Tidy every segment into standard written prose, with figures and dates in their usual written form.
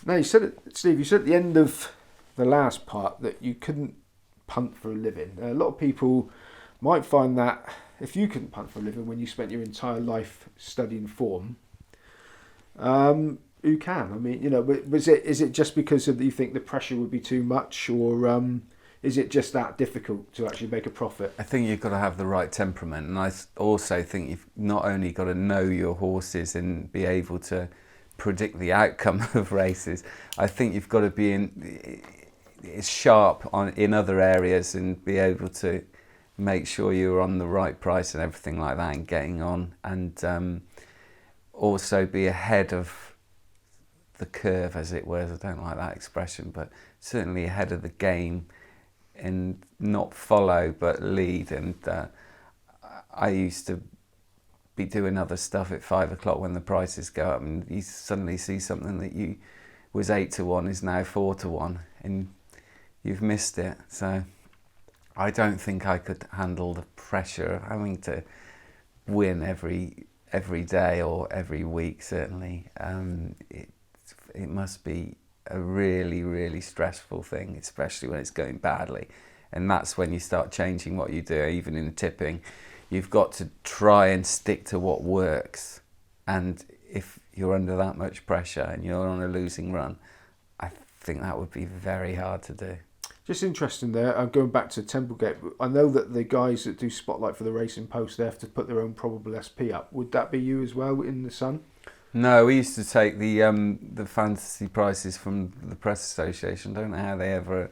Now you said it, Steve. You said at the end of the last part that you couldn't punt for a living. A lot of people might find that if you couldn't punt for a living when you spent your entire life studying form, who can? I mean, is it just because of you think the pressure would be too much, or is it just that difficult to actually make a profit? I think you've got to have the right temperament, and I also think you've not only got to know your horses and be able to predict the outcome of races. I think you've got to be sharp in other areas and be able to make sure you're on the right price and everything like that, and getting on, and also be ahead of the curve, as it were. I don't like that expression, but certainly ahead of the game, and not follow but lead. And I used to be doing other stuff at 5 o'clock when the prices go up, and you suddenly see something that you was 8-1 is now 4-1, and you've missed it. So I don't think I could handle the pressure of having to win every day or every week. Certainly, it must be a really, really stressful thing, especially when it's going badly. And that's when you start changing what you do. Even in tipping, you've got to try and stick to what works. And if you're under that much pressure and you're on a losing run, I think that would be very hard to do. Just interesting there, going back to Templegate, I know that the guys that do Spotlight for the Racing Post, they have to put their own probable SP up. Would that be you as well in the Sun? No, we used to take the fantasy prices from the Press Association. Don't know how they ever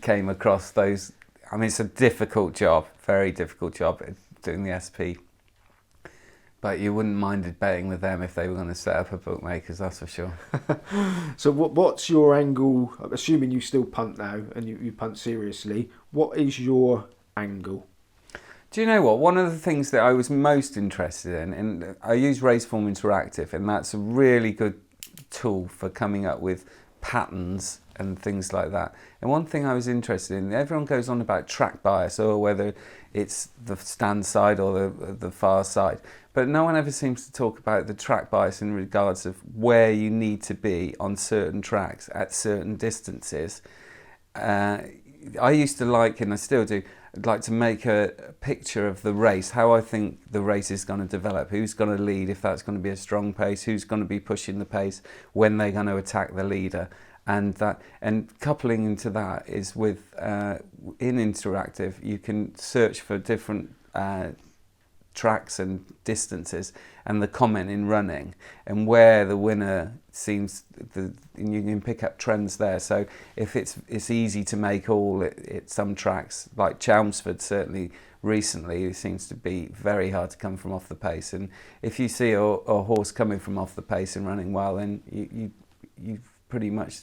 came across those. I mean, it's a difficult job, very difficult job, doing the SP. But you wouldn't mind betting with them if they were going to set up a bookmakers, that's for sure. So what's your angle, assuming you still punt now and you punt seriously, what is your angle? Do you know what? One of the things that I was most interested in, and I use Raceform Interactive, and that's a really good tool for coming up with patterns and things like that. And one thing I was interested in, everyone goes on about track bias, or whether it's the stand side or the far side, but no one ever seems to talk about the track bias in regards of where you need to be on certain tracks at certain distances. I used to like, and I still do, I'd like to make a picture of the race, how I think the race is going to develop, who's going to lead, if that's going to be a strong pace, who's going to be pushing the pace, when they're going to attack the leader. And coupling into that is with, in Interactive, you can search for different tracks and distances and the comment in running and where the winner seems, and you can pick up trends there. So if it's easy to make all at some tracks, like Chelmsford certainly recently, it seems to be very hard to come from off the pace. And if you see a horse coming from off the pace and running well, then you pretty much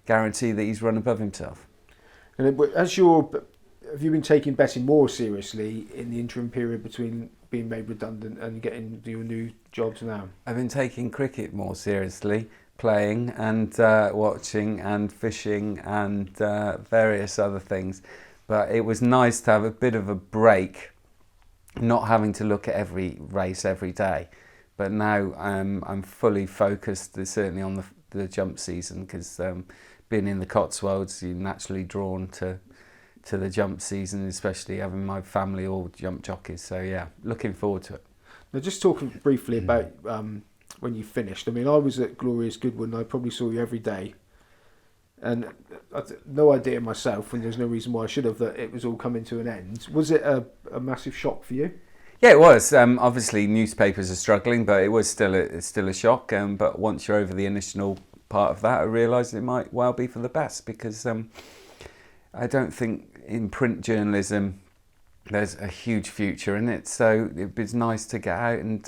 guarantee that he's run above himself. And have you been taking betting more seriously in the interim period between being made redundant and getting your new jobs now? I've been taking cricket more seriously, playing and watching and fishing and various other things. But it was nice to have a bit of a break, not having to look at every race every day. But now I'm fully focused, certainly on the jump season, because being in the Cotswolds, you're naturally drawn to the jump season, especially having my family all jump jockeys. So yeah, looking forward to it. Now, just talking briefly about when you finished. I mean, I was at Glorious Goodwood and I probably saw you every day. And I had no idea myself, and there's no reason why I should have, that it was all coming to an end. Was it a massive shock for you? Yeah, it was. Obviously, newspapers are struggling, but it was still a shock. But once you're over the initial part of that, I realised it might well be for the best, because I don't think in print journalism there's a huge future in it. So it was nice to get out and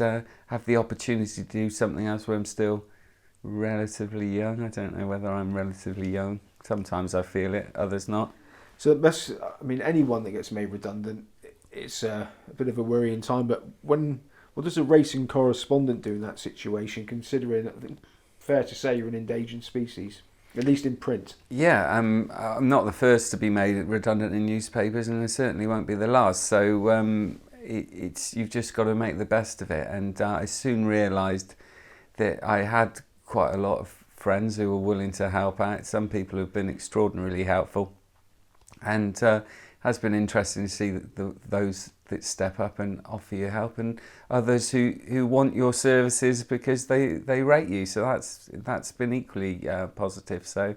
have the opportunity to do something else where I'm still relatively young. I don't know whether I'm relatively young. Sometimes I feel it, others not. So anyone that gets made redundant, it's a bit of a worrying time. But what does a racing correspondent do in that situation, considering, I think, fair to say, you're an endangered species, at least in print? Yeah, I'm not the first to be made redundant in newspapers, and I certainly won't be the last. So you've just got to make the best of it. And I soon realised that I had quite a lot of friends who were willing to help out. Some people have been extraordinarily helpful, and has been interesting to see those that step up and offer you help, and others who want your services because they rate you. So that's been equally positive. So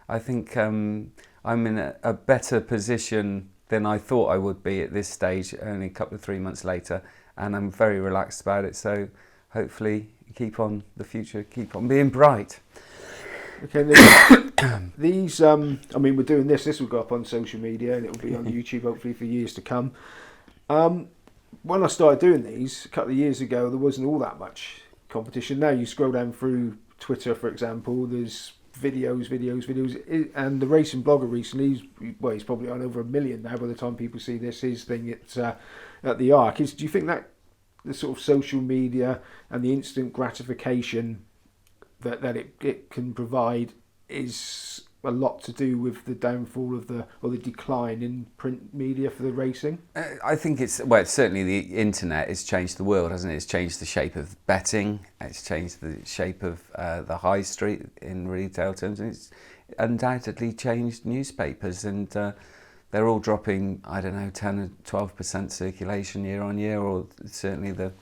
I think I'm in a better position than I thought I would be at this stage, only a couple of 3 months later, and I'm very relaxed about it. So hopefully the future keep on being bright. Okay, these, I mean, we're doing this will go up on social media and it'll be on YouTube hopefully for years to come. When I started doing these a couple of years ago, there wasn't all that much competition. Now you scroll down through Twitter, for example, there's videos, and the racing blogger recently, he's probably on over 1 million now by the time people see this, his thing at the Arc. Do you think that the sort of social media and the instant gratification that it can provide is a lot to do with the downfall of the decline in print media for the racing? I think it's certainly the internet has changed the world, hasn't it? It's changed the shape of betting, it's changed the shape of the high street in retail terms, and it's undoubtedly changed newspapers, and they're all dropping, I don't know, 10 or 12% circulation year on year, or certainly the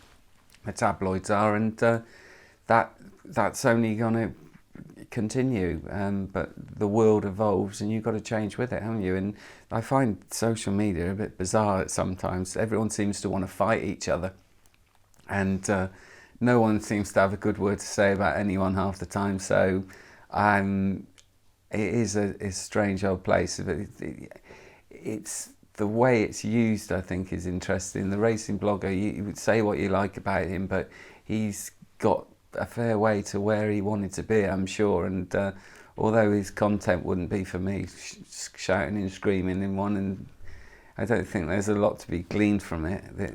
tabloids are, and that's only going to continue, but the world evolves and you've got to change with it, haven't you? And I find social media a bit bizarre sometimes. Everyone seems to want to fight each other, and no one seems to have a good word to say about anyone half the time. So it is a strange old place, but it's the way it's used, I think, is interesting. The racing blogger, you would say what you like about him, but he's got a fair way to where he wanted to be, I'm sure, and although his content wouldn't be for me, shouting and screaming in one, and I don't think there's a lot to be gleaned from it that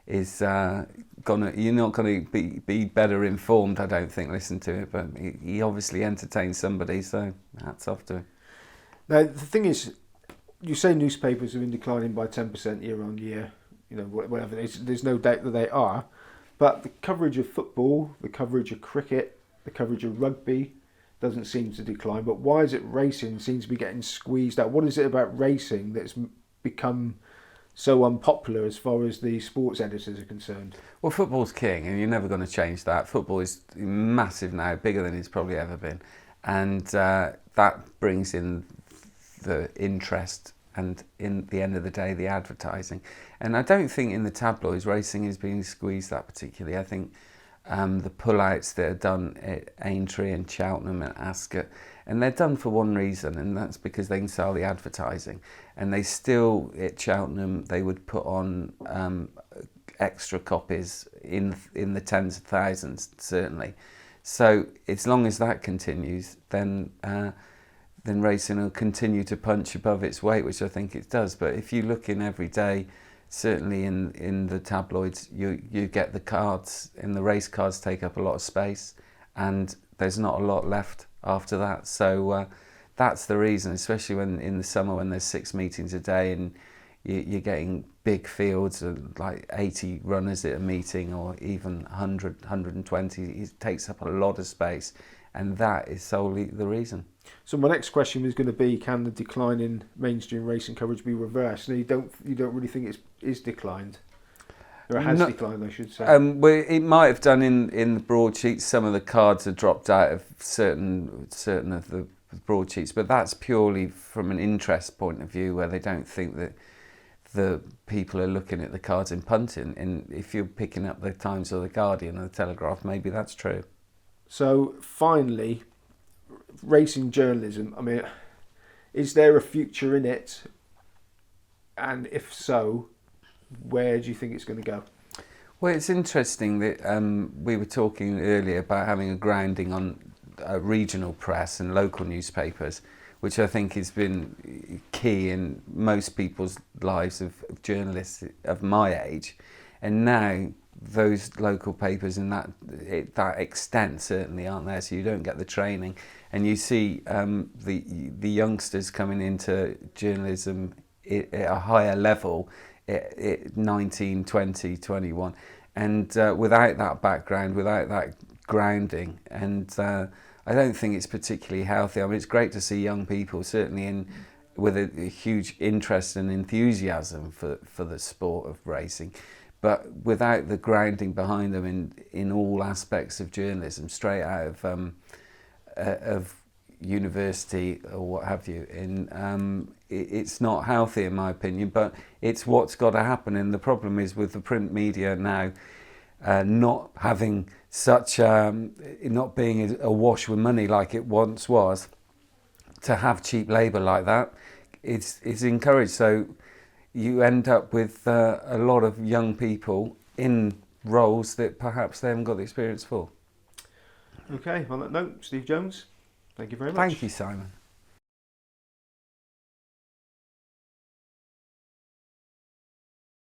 is you're not going to be better informed, I don't think, listen to it, but he obviously entertains somebody, so hats off to him. Now the thing is, you say newspapers have been declining by 10% year on year, whatever, there's no doubt that they are. But the coverage of football, the coverage of cricket, the coverage of rugby doesn't seem to decline. But why is it racing seems to be getting squeezed out? What is it about racing that's become so unpopular as far as the sports editors are concerned? Well, football's king, and you're never going to change that. Football is massive now, bigger than it's probably ever been. And that brings in the interest and, in the end of the day, the advertising. And I don't think in the tabloids racing is being squeezed that particularly. I think the pullouts that are done at Aintree and Cheltenham and Ascot, and they're done for one reason, and that's because they can sell the advertising. And they still, at Cheltenham, they would put on extra copies in the tens of thousands, certainly. So as long as that continues, then racing will continue to punch above its weight, which I think it does. But if you look in every day, certainly in the tabloids, you get the cards, and the race cards take up a lot of space, and there's not a lot left after that. So that's the reason, especially when in the summer when there's 6 meetings a day and you're getting big fields of like 80 runners at a meeting, or even 100, 120. It takes up a lot of space, and that is solely the reason. So my next question is going to be: can the decline in mainstream racing coverage be reversed? And you don't really think it is declined, or it has declined, I should say. Well, it might have done in the broadsheets. Some of the cards have dropped out of certain of the broadsheets, but that's purely from an interest point of view, where they don't think that the people are looking at the cards in punting. And if you're picking up the Times or the Guardian or the Telegraph, maybe that's true. So finally, racing journalism, I mean, is there a future in it? And if so, where do you think it's going to go? Well, it's interesting that we were talking earlier about having a grounding on regional press and local newspapers, which I think has been key in most people's lives of journalists of my age. And now those local papers in that extent certainly aren't there, so you don't get the training, and you see the youngsters coming into journalism at a higher level at 19, 20, 21, and without that background, without that grounding, and I don't think it's particularly healthy. I mean, it's great to see young people certainly with a huge interest and enthusiasm for the sport of racing, but without the grounding behind them in all aspects of journalism, straight out of university or what have you. It's not healthy in my opinion, but it's what's got to happen. And the problem is with the print media now, not having such, not being awash with money like it once was, to have cheap labour like that, it's encouraged. So you end up with a lot of young people in roles that perhaps they haven't got the experience for. Okay, on that note, Steve Jones, thank you very much. Thank you, Simon.